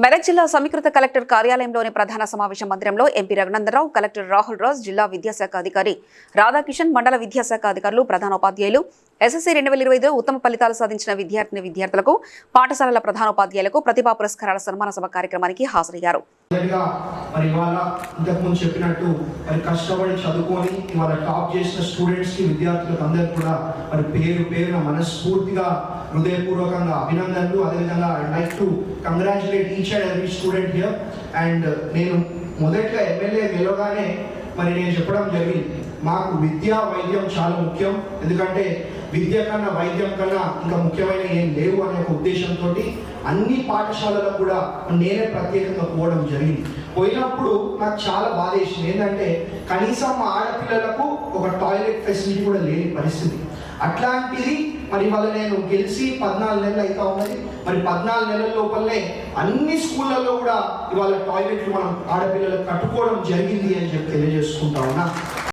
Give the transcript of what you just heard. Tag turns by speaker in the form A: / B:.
A: మెదక్ జిల్లా సమీకృత కలెక్టర్ కార్యాలయంలోని ప్రధాన సమావేశ మందిరంలో ఎంపీ రఘునందనరావు, కలెక్టర్ రాహుల్ రాజ్, జిల్లా విద్యాశాఖ అధికారి రాధాకిషన్, మండల విద్యాశాఖ అధికారులు, ప్రధానోపాధ్యాయులు, ఎస్ఎస్సీ 2025 ఉత్తమ ఫలితాలు సాధించిన విద్యార్థులకు, పాఠశాలల ప్రధానోపాధ్యాయులకు ప్రతిభా పురస్కారాల సన్మాన సభ కార్యక్రమానికి హాజరయ్యారు.
B: కష్టపడి చదువుకొని ఇవాళ టాప్ చేసిన స్టూడెంట్స్ కి విద్యార్థులకు అందరికీ కూడా పేరున మనస్ఫూర్తిగా హృదయపూర్వకంగా అభినందనలు. అదేవిధంగా I like to congratulate each and every student here. And నేను మొదటిగా ఎమ్మెల్యే గెలవగానే నేను చెప్పడం జరిగింది, మాకు విద్య వైద్యం చాలా ముఖ్యం, ఎందుకంటే విద్య కన్నా వైద్యం కన్నా ఇంకా ముఖ్యమైన ఏం లేవు అనే ఒక ఉద్దేశంతో అన్ని పాఠశాలలకు కూడా నేనే ప్రత్యేకంగా పోవడం జరిగింది. పోయినప్పుడు నాకు చాలా బాధ వేసింది, ఏంటంటే కనీసం మా ఆడపిల్లలకు ఒక టాయిలెట్ ఫెసిలిటీ కూడా లేని పరిస్థితి. అట్లాంటిది ఇవాళ నేను గెలిచి 14 నెలలు అయితే ఉన్నది. 14 నెలల లోపలనే అన్ని స్కూళ్ళల్లో కూడా ఇవాళ టాయిలెట్లు మనం ఆడపిల్లలకు కట్టుకోవడం జరిగింది అని చెప్పి తెలియజేసుకుంటా ఉన్నా.